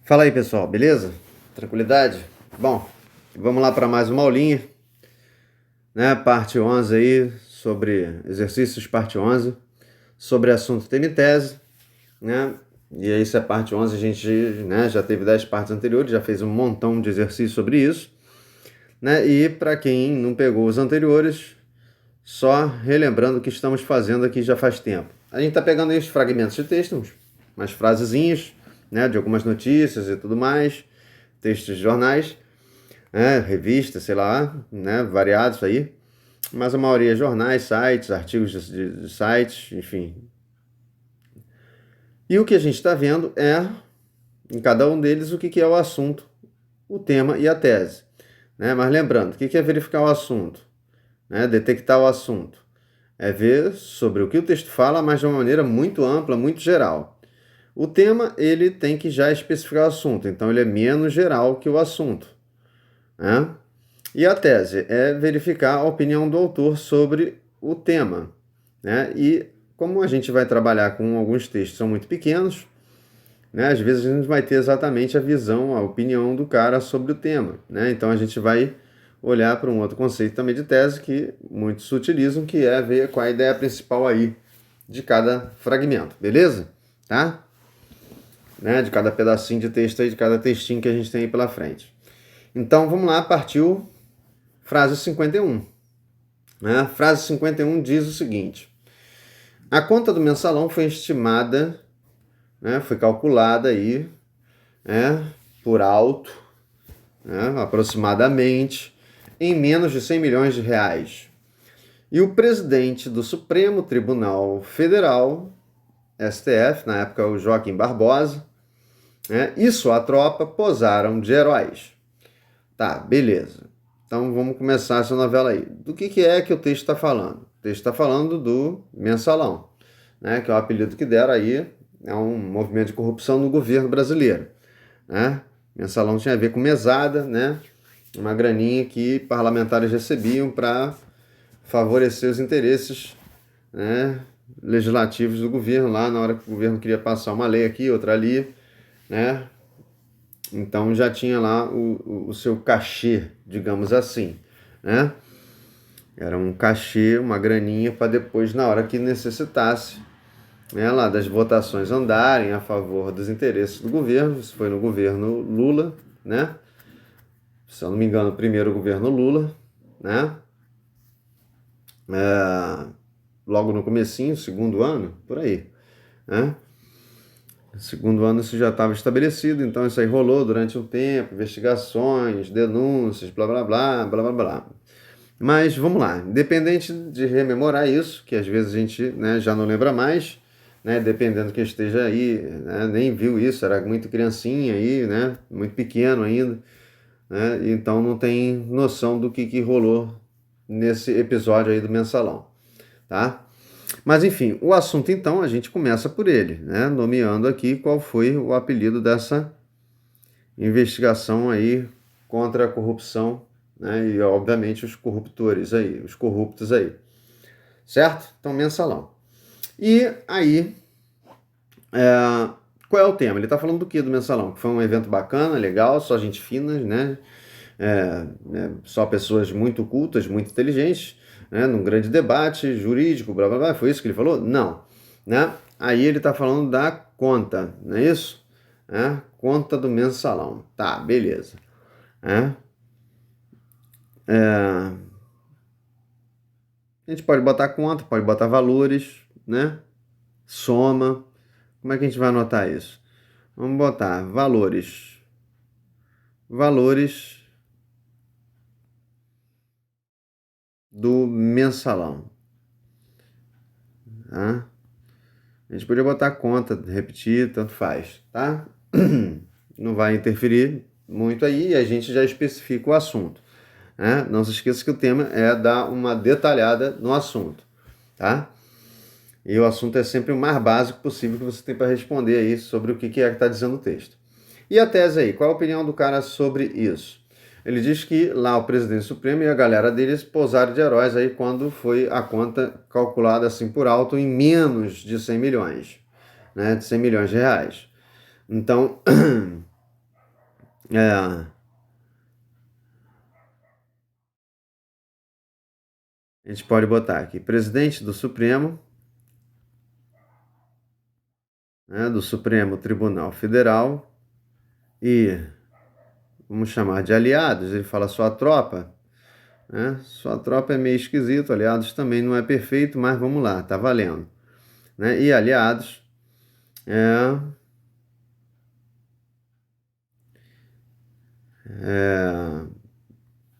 Fala aí, pessoal, beleza? Tranquilidade? Bom, vamos lá para mais uma aulinha, né? Parte 11 aí, sobre exercícios, parte 11, sobre assunto tema e tese, né? E aí, essa parte 11 a gente, né, já teve 10 partes anteriores, já fez um montão de exercícios sobre isso, né? E para quem não pegou os anteriores, só relembrando o que estamos fazendo aqui já faz tempo. A gente está pegando aí os fragmentos de texto, umas frasezinhas, né, de algumas notícias e tudo mais, textos de jornais, né, revistas, sei lá, né, variados aí, mas a maioria é jornais, sites, artigos de sites, enfim. E o que a gente está vendo é, em cada um deles, o que é o assunto, o tema e a tese. Né? Mas lembrando, o que é verificar o assunto? Né? Detectar o assunto. É ver sobre o que o texto fala, mas de uma maneira muito ampla, muito geral. O tema, ele tem que já especificar o assunto, então ele é menos geral que o assunto. Né? E a tese é verificar a opinião do autor sobre o tema. Né? E como a gente vai trabalhar com alguns textos que são muito pequenos, né, às vezes a gente vai ter exatamente a visão, a opinião do cara sobre o tema. Né? Então a gente vai olhar para um outro conceito também de tese que muitos utilizam, que é ver qual é a ideia principal aí de cada fragmento, beleza? Tá? Né? De cada pedacinho de texto aí, de cada textinho que a gente tem aí pela frente. Então vamos lá, partiu frase 51. Né? Frase 51 diz o seguinte: a conta do mensalão foi estimada, né, foi calculada aí, né, por alto, né, aproximadamente, em menos de 100 milhões de reais. E o presidente do Supremo Tribunal Federal, STF, na época o Joaquim Barbosa, né, e sua tropa posaram de heróis. Tá, beleza. Então vamos começar essa novela aí. Do que é que o texto está falando? O texto está falando do mensalão, né, que é o apelido que deram aí, é um movimento de corrupção no governo brasileiro. Né? Mensalão tinha a ver com mesada, né, uma graninha que parlamentares recebiam para favorecer os interesses, né, legislativos do governo, lá na hora que o governo queria passar uma lei aqui, outra ali, né? Então já tinha lá o seu cachê, digamos assim, né? Era um cachê, uma graninha para depois, na hora que necessitasse, né, lá das votações andarem a favor dos interesses do governo. Isso foi no governo Lula, né? Se eu não me engano, o primeiro governo Lula, né? Logo no comecinho, segundo ano, por aí, né? Segundo ano isso já estava estabelecido, então isso aí rolou durante um tempo, investigações, denúncias, blá blá blá, blá blá blá. Mas vamos lá, independente de rememorar isso, que às vezes a gente, né, já não lembra mais, né, dependendo que esteja aí, né, nem viu isso, era muito criancinha aí, né, muito pequeno ainda, né, então não tem noção do que rolou nesse episódio aí do mensalão, tá? Mas enfim, o assunto então, a gente começa por ele, né, nomeando aqui qual foi o apelido dessa investigação aí contra a corrupção, né, e obviamente os corruptores aí, os corruptos aí, certo? Então, mensalão. E aí, qual é o tema? Ele está falando do que do mensalão? Que foi um evento bacana, legal, só gente fina, né? Só pessoas muito cultas, muito inteligentes, né? Num grande debate jurídico, blá blá blá. Foi isso que ele falou? Não. Né? Aí ele está falando da conta, não é isso? Conta do mensalão. Tá, beleza. A gente pode botar conta, pode botar valores, né? Soma. Como é que a gente vai anotar isso? Vamos botar valores. Valores do mensalão. Tá? A gente podia botar conta, repetir, tanto faz, tá? Não vai interferir muito aí e a gente já especifica o assunto. Né? Não se esqueça que o tema é dar uma detalhada no assunto, tá? E o assunto é sempre o mais básico possível que você tem para responder aí sobre o que é que está dizendo o texto. E a tese aí, qual a opinião do cara sobre isso? Ele diz que lá o presidente supremo e a galera deles pousaram de heróis aí quando foi a conta calculada assim por alto em menos de 100 milhões, né, de 100 milhões de reais. Então, É, a gente pode botar aqui, presidente do Supremo, né, do Supremo Tribunal Federal e, vamos chamar de aliados, ele fala sua tropa, né? Sua tropa é meio esquisito, aliados também não é perfeito, mas vamos lá, tá valendo, né? E aliados é, é,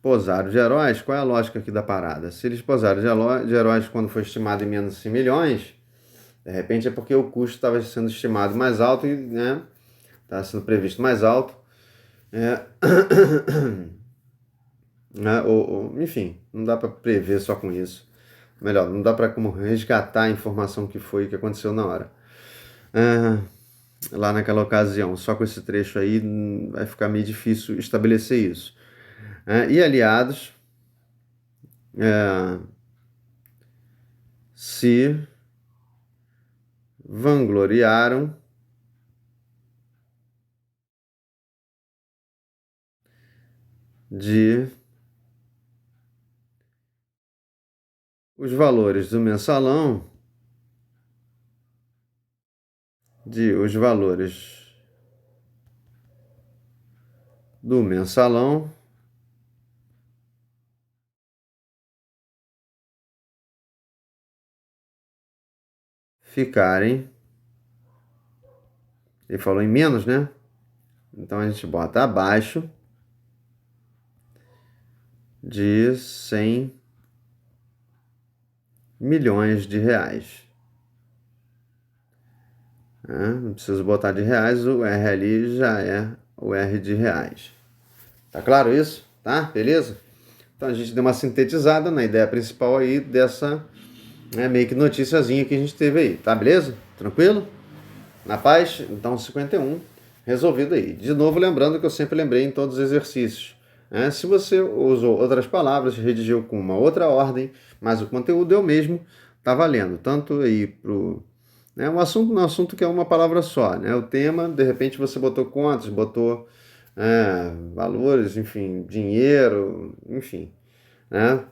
posaram de heróis. Qual é a lógica aqui da parada? Se eles posaram de heróis quando foi estimado em menos de 100 milhões, de repente é porque o custo estava sendo estimado mais alto e, né, estava sendo previsto mais alto. É, né, enfim, não dá para prever só com isso. Melhor, não dá para como resgatar a informação que aconteceu na hora. É, lá naquela ocasião, só com esse trecho aí vai ficar meio difícil estabelecer isso. E aliados é, se vangloriaram de os valores do mensalão, de os valores do mensalão ficarem, ele falou em menos, né? Então a gente bota abaixo de 100 milhões de reais. Não preciso botar de reais, o R ali já é o R de reais. Tá claro isso? Tá? Beleza? Então a gente deu uma sintetizada na ideia principal aí dessa, né, meio que noticiazinha que a gente teve aí. Tá beleza? Tranquilo? Na paz? Então 51 resolvido aí. De novo, lembrando que eu sempre lembrei em todos os exercícios. Se você usou outras palavras, redigiu com uma outra ordem, mas o conteúdo é o mesmo, tá valendo. Tanto aí pro, né, um assunto no assunto que é uma palavra só, né? O tema, de repente você botou contas, botou valores, enfim, dinheiro, enfim, né?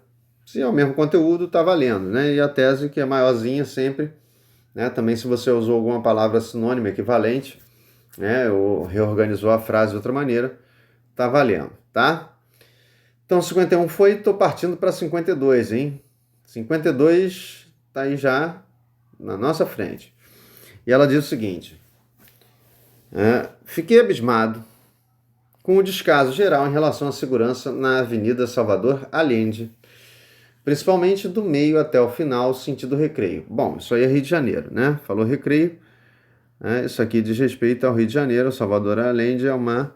Se é o mesmo conteúdo, tá valendo, né? E a tese que é maiorzinha sempre, né? Também se você usou alguma palavra sinônima equivalente, né? Ou reorganizou a frase de outra maneira, tá valendo, tá? Então 51 foi, tô partindo para 52, hein? 52 tá aí já na nossa frente. E ela diz o seguinte: fiquei abismado com o descaso geral em relação à segurança na Avenida Salvador Allende, principalmente do meio até o final, sentido Recreio. Bom, isso aí é Rio de Janeiro, né? Falou Recreio, isso aqui diz respeito ao Rio de Janeiro. Salvador Allende é uma,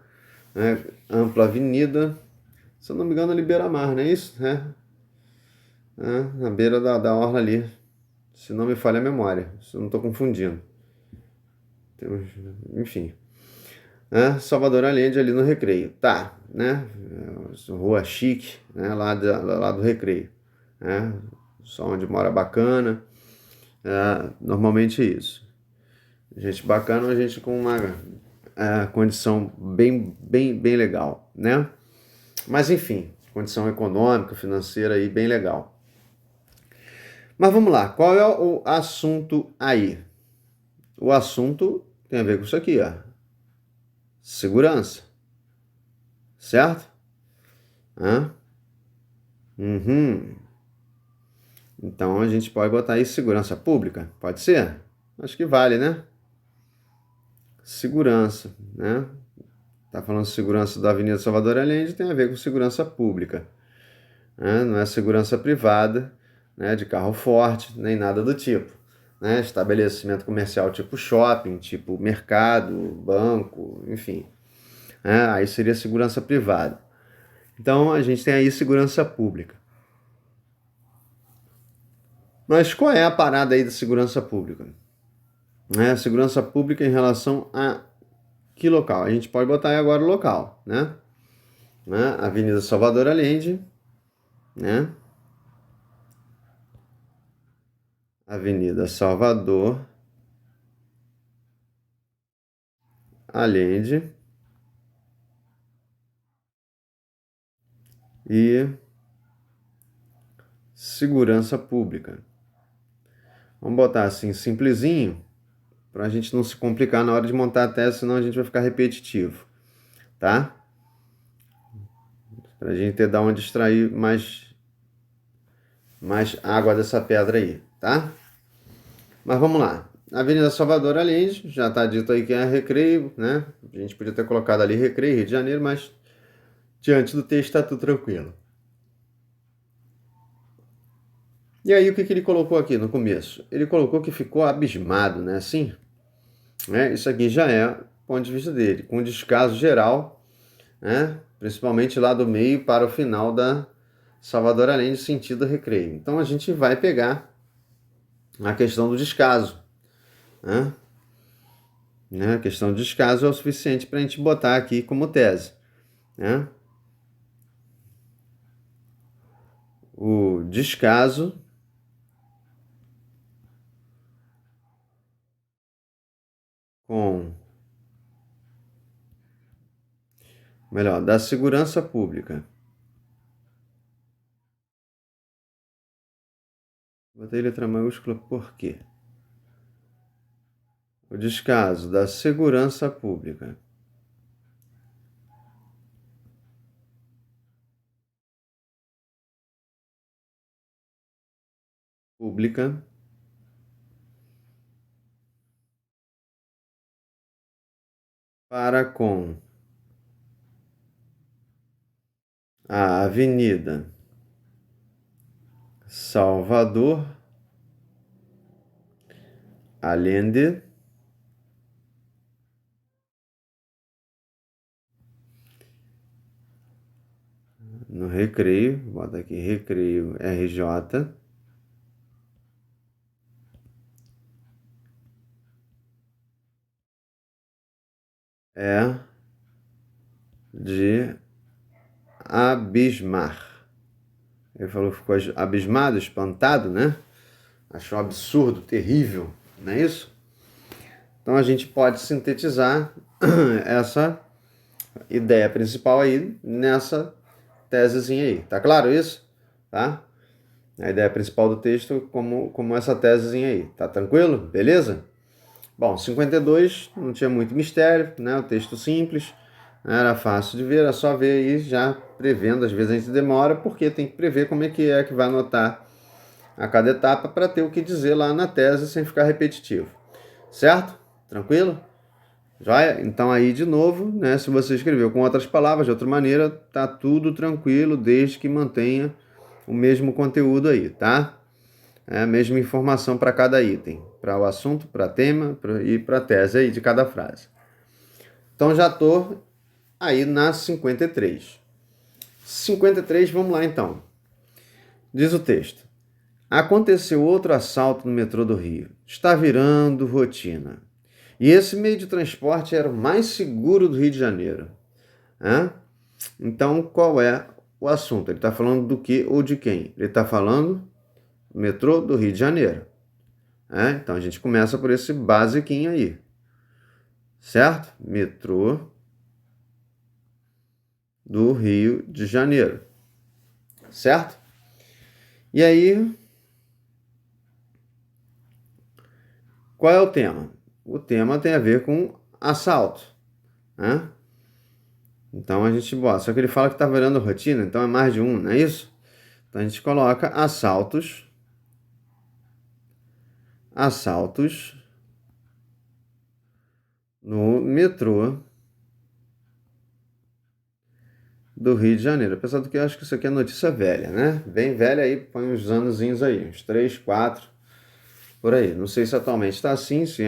né, ampla avenida, se eu não me engano, ali beira-mar, não é isso? Na beira da orla ali, se não me falha a memória, se eu não estou confundindo. Enfim, Salvador Allende ali no Recreio, tá, né? Rua chique, né? Lá do Recreio, né? Só onde mora bacana, normalmente é isso. Gente bacana, gente com uma condição bem legal, né? Mas enfim, condição econômica, financeira aí bem legal. Mas vamos lá, qual é o assunto aí? O assunto tem a ver com isso aqui, ó. Segurança, certo? Hã? Uhum. Então a gente pode botar aí segurança pública, pode ser? Acho que vale, né? Segurança, né? Tá falando de segurança da Avenida Salvador Allende, tem a ver com segurança pública, né? Não é segurança privada, né? De carro forte, nem nada do tipo, né? Estabelecimento comercial tipo shopping, tipo mercado, banco, enfim, aí seria segurança privada. Então a gente tem aí segurança pública. Mas qual é a parada aí da segurança pública? Segurança pública em relação a que local? A gente pode botar aí agora o local, né? Avenida Salvador Allende, né? Avenida Salvador Allende, e segurança pública. Vamos botar assim, simplesinho, para a gente não se complicar na hora de montar a tese, senão a gente vai ficar repetitivo, tá? Para a gente dar onde extrair mais água dessa pedra aí, tá? Mas vamos lá. Avenida Salvador Allende, já está dito aí que é Recreio, né? A gente podia ter colocado ali Recreio, Rio de Janeiro, mas diante do texto está tudo tranquilo. E aí o que ele colocou aqui no começo? Ele colocou que ficou abismado, né? Assim, né? Isso aqui já é o ponto de vista dele, com descaso geral, né? Principalmente lá do meio para o final da Salvador Allende, sentido Recreio. Então a gente vai pegar a questão do descaso, né? A questão do descaso é o suficiente para a gente botar aqui como tese, né? O descaso com, melhor, da segurança pública. Botei letra maiúscula por quê? O descaso da segurança pública. Pública para com a Avenida Salvador Allende no Recreio, bota aqui Recreio RJ, é de abismar. Ele falou que ficou abismado, espantado, né? Achou um absurdo, terrível, não é isso? Então a gente pode sintetizar essa ideia principal aí nessa tesezinha aí. Tá claro isso? Tá? A ideia principal do texto como essa tesezinha aí. Tá tranquilo? Beleza? Bom, 52 não tinha muito mistério, né? O texto simples, era fácil de ver, era só ver aí já prevendo. Às vezes a gente demora porque tem que prever como é que vai anotar a cada etapa para ter o que dizer lá na tese sem ficar repetitivo. Certo? Tranquilo? Joia? Então aí de novo, né, se você escreveu com outras palavras, de outra maneira, tá tudo tranquilo, desde que mantenha o mesmo conteúdo aí, tá? É a mesma informação para cada item, para o assunto, para tema e para a tese aí de cada frase. Então já estou aí na 53. 53, vamos lá então. Diz o texto. Aconteceu outro assalto no metrô do Rio. Está virando rotina. E esse meio de transporte era o mais seguro do Rio de Janeiro. Então, qual é o assunto? Ele está falando do que ou de quem? Ele está falando do metrô do Rio de Janeiro. Então, a gente começa por esse basiquinho aí. Certo? Metrô do Rio de Janeiro. Certo? E aí, qual é o tema? O tema tem a ver com assalto. Então a gente bota. Só que ele fala que está virando rotina, então é mais de um, não é isso? Então a gente coloca assaltos no metrô do Rio de Janeiro. Apesar do que eu acho que isso aqui é notícia velha, né? Bem velha aí, põe uns anozinhos aí, uns 3, 4, por aí. Não sei se atualmente está assim, se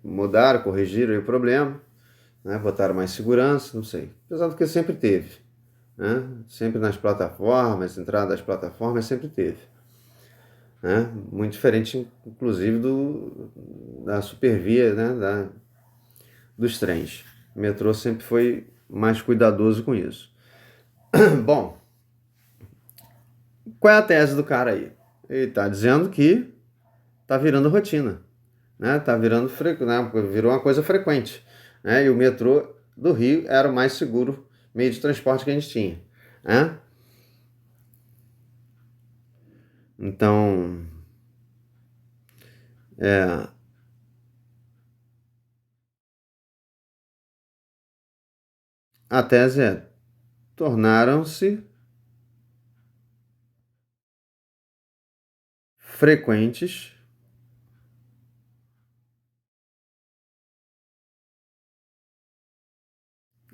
mudaram, corrigiram aí o problema, né? Botaram mais segurança, não sei. Apesar do que sempre teve, né? Sempre nas plataformas, entrada das plataformas, sempre teve. Né? Muito diferente, inclusive, da supervia, né? Dos trens. O metrô sempre foi mais cuidadoso com isso. Bom, qual é a tese do cara aí? Ele está dizendo que está virando rotina, né? Tá virando né? Virou uma coisa frequente, né? E o metrô do Rio era o mais seguro meio de transporte que a gente tinha, né? Então, a tese é: tornaram-se frequentes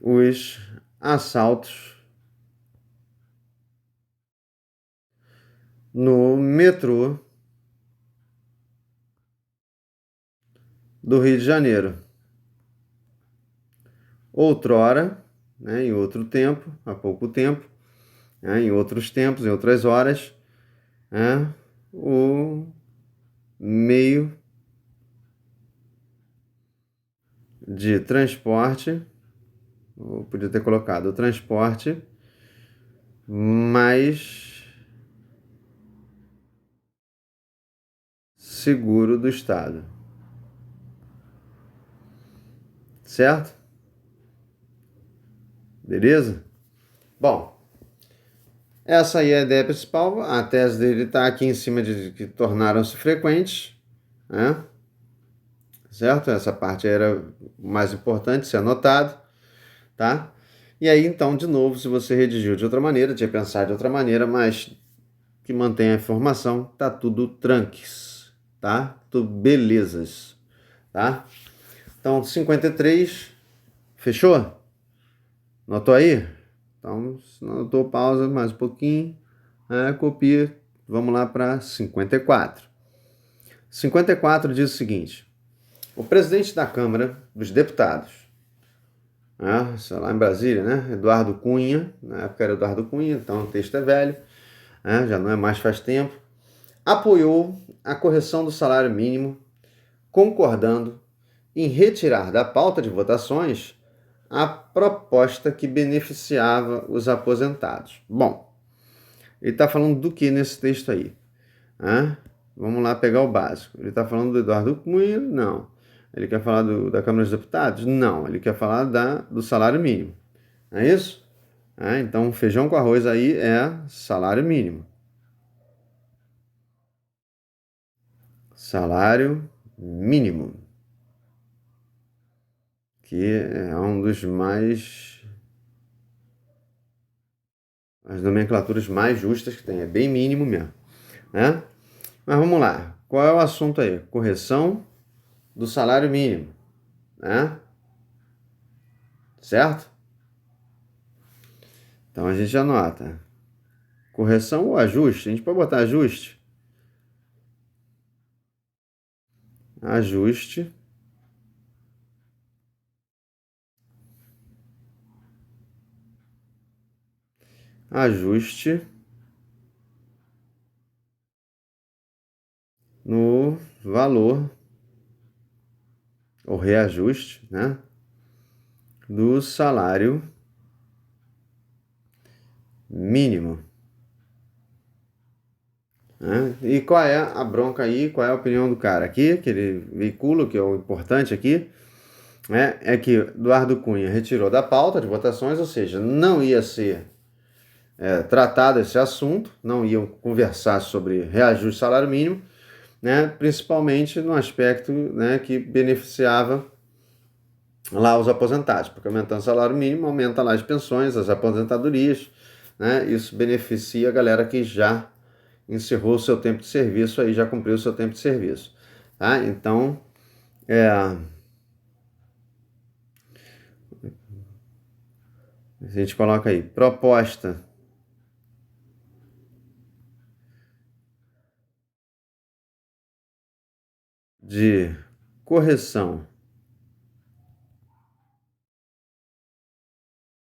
os assaltos no metrô do Rio de Janeiro. Outrora, né, em outro tempo, há pouco tempo, né, em outros tempos, em outras horas, né, o meio de transporte, eu podia ter colocado o transporte mais seguro do estado, certo? Beleza? Bom, essa aí é a ideia principal. A tese dele está aqui em cima de que tornaram-se frequentes, né? Certo? Essa parte era o mais importante, ser anotado, tá? E aí, então, de novo, se você redigiu de outra maneira, tinha pensado de outra maneira, mas que mantém a informação, tá tudo tranques, tá? Tudo belezas, tá? Então, 53, fechou? Notou aí? Então, se não anotou, pausa mais um pouquinho, copia, vamos lá para 54. 54 diz o seguinte: o presidente da Câmara dos Deputados, sei lá em Brasília, né? Eduardo Cunha, na época era Eduardo Cunha, então o texto é velho, já não é mais faz tempo, apoiou a correção do salário mínimo, concordando em retirar da pauta de votações a proposta que beneficiava os aposentados. Bom, ele está falando do que nesse texto aí? Vamos lá pegar o básico. Ele está falando do Eduardo Cunha? Não. Ele quer falar da Câmara dos Deputados? Não. Ele quer falar do salário mínimo. Não é isso? Então, feijão com arroz aí é salário mínimo. Salário mínimo. Que é um dos as nomenclaturas mais justas que tem. É bem mínimo mesmo. Né? Mas vamos lá. Qual é o assunto aí? Correção do salário mínimo. Né? Certo? Então a gente anota. Correção ou ajuste? A gente pode botar ajuste? Ajuste. Ajuste no valor, ou reajuste, né? Do salário mínimo. Né? E qual é a bronca aí? Qual é a opinião do cara aqui, que ele veicula, que é o importante aqui? É que Eduardo Cunha retirou da pauta de votações, ou seja, não ia ser tratado esse assunto, não iam conversar sobre reajuste do salário mínimo, né, principalmente no aspecto, né, que beneficiava lá os aposentados, porque aumentando o salário mínimo, aumenta lá as pensões, as aposentadorias, né, isso beneficia a galera que já encerrou o seu tempo de serviço, aí já cumpriu o seu tempo de serviço. Tá? Então, a gente coloca aí, proposta de correção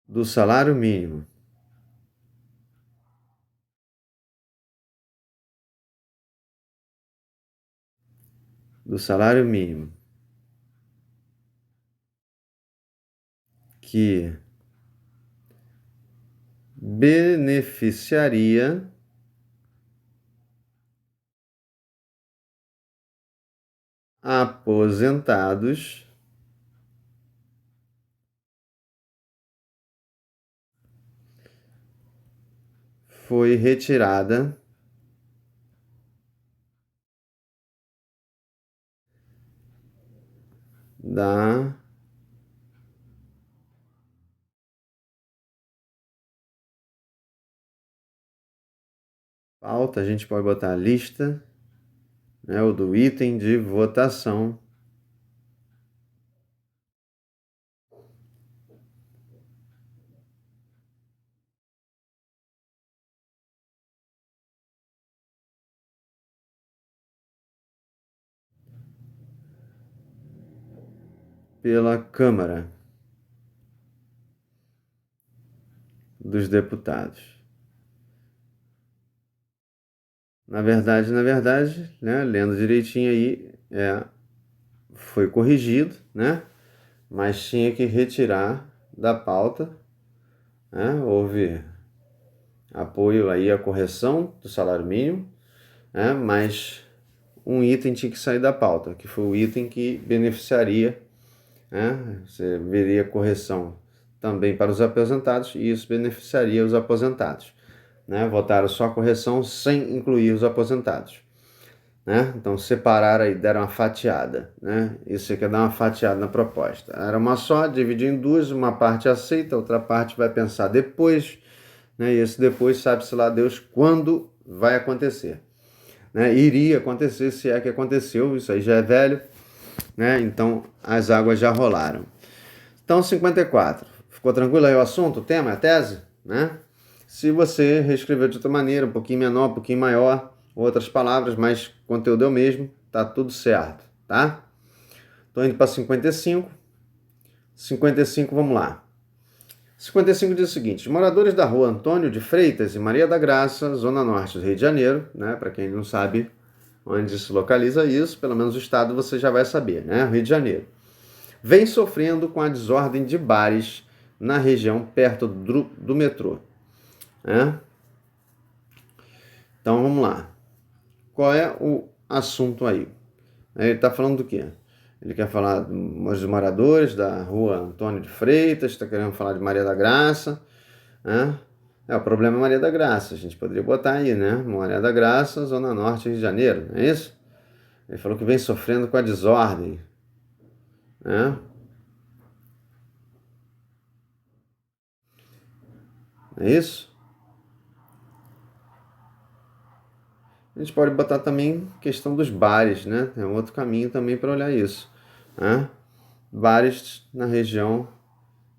do salário mínimo do salário mínimo que beneficiaria aposentados foi retirada da pauta, a gente pode botar a lista, né, ou do item de votação pela Câmara dos Deputados. Na verdade, né, lendo direitinho aí, foi corrigido, né, mas tinha que retirar da pauta, né, houve apoio aí à correção do salário mínimo, né, mas um item tinha que sair da pauta, que foi o item que beneficiaria, né, você veria correção também para os aposentados e isso beneficiaria os aposentados, né, votaram só a correção sem incluir os aposentados, né, então separaram aí, deram uma fatiada, né, isso aqui é dar uma fatiada na proposta, era uma só, dividir em duas, uma parte aceita, outra parte vai pensar depois, né, e esse depois sabe-se lá Deus quando vai acontecer, né, iria acontecer, se é que aconteceu, isso aí já é velho, né, então as águas já rolaram. Então 54, ficou tranquilo aí o assunto, o tema, a tese, né? Se você reescreveu de outra maneira, um pouquinho menor, um pouquinho maior, outras palavras, mas conteúdo é o mesmo, tá tudo certo, tá? Tô indo para 55. 55, vamos lá. 55 diz o seguinte: moradores da rua Antônio de Freitas e Maria da Graça, zona norte do Rio de Janeiro, né? Para quem não sabe onde se localiza isso, pelo menos o estado você já vai saber, né? Rio de Janeiro. Vem sofrendo com a desordem de bares na região perto do metrô, né? Então vamos lá. Qual é o assunto aí? Ele está falando do quê? Ele quer falar dos moradores da rua Antônio de Freitas, está querendo falar de Maria da Graça, né? O problema é Maria da Graça, a gente poderia botar aí, né? Maria da Graça, Zona Norte, Rio de Janeiro, não é isso? Ele falou que vem sofrendo com a desordem, né? É isso? A gente pode botar também questão dos bares, né? Tem um outro caminho também para olhar isso, né? Bares na região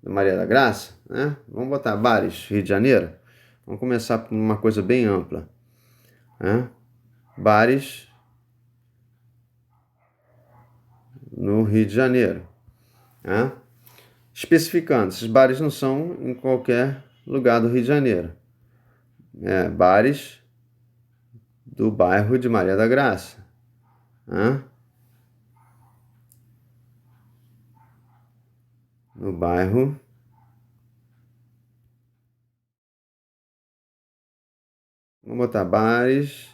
da Maria da Graça, né? Vamos botar bares Rio de Janeiro. Vamos começar por uma coisa bem ampla, né? Bares no Rio de Janeiro, né? Especificando, esses bares não são em qualquer lugar do Rio de Janeiro, bares do bairro de Maria da Graça, né? No bairro vamos botar bares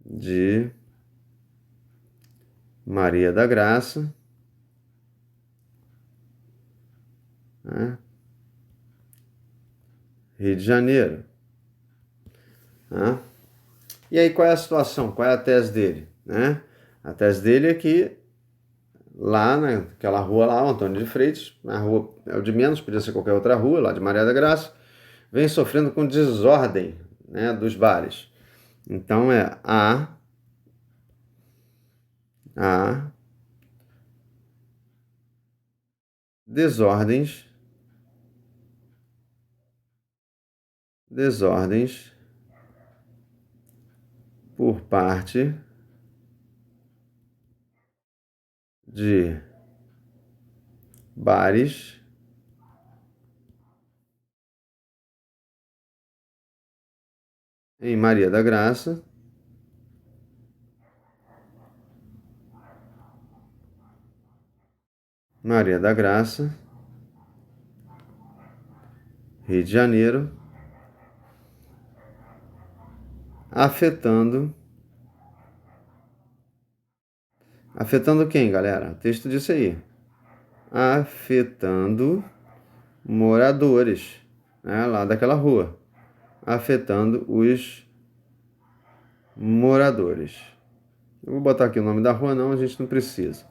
de Maria da Graça, né? Rio de Janeiro, né? E aí qual é a situação? Qual é a tese dele, né? A tese dele é que lá naquela rua lá, o Antônio de Freitas, a rua é o de menos, podia ser qualquer outra rua, lá de Maria da Graça, vem sofrendo com desordem, né, dos bares. Então há desordens por parte de bares em Maria da Graça, Maria da Graça, Rio de Janeiro, afetando quem, galera? O texto disso aí. Afetando moradores, né, lá daquela rua. Afetando os moradores. Eu vou botar aqui o nome da rua, não, a gente não precisa.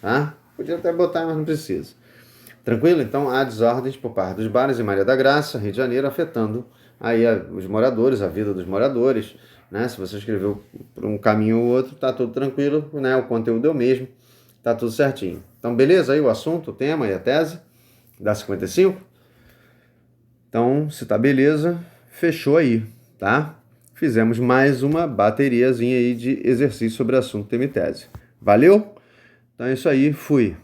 Tá? Podia até botar, mas não precisa. Tranquilo? Então, há desordens por parte dos bares em Maria da Graça, Rio de Janeiro, afetando aí os moradores, a vida dos moradores, né? Se você escreveu por um caminho ou outro, tá tudo tranquilo, né? O conteúdo é o mesmo, tá tudo certinho. Então, beleza aí o assunto, o tema e a tese da 55? Então, se tá beleza, fechou aí, tá? Fizemos mais uma bateriazinha aí de exercício sobre assunto, tema e tese. Valeu? Então é isso aí, fui.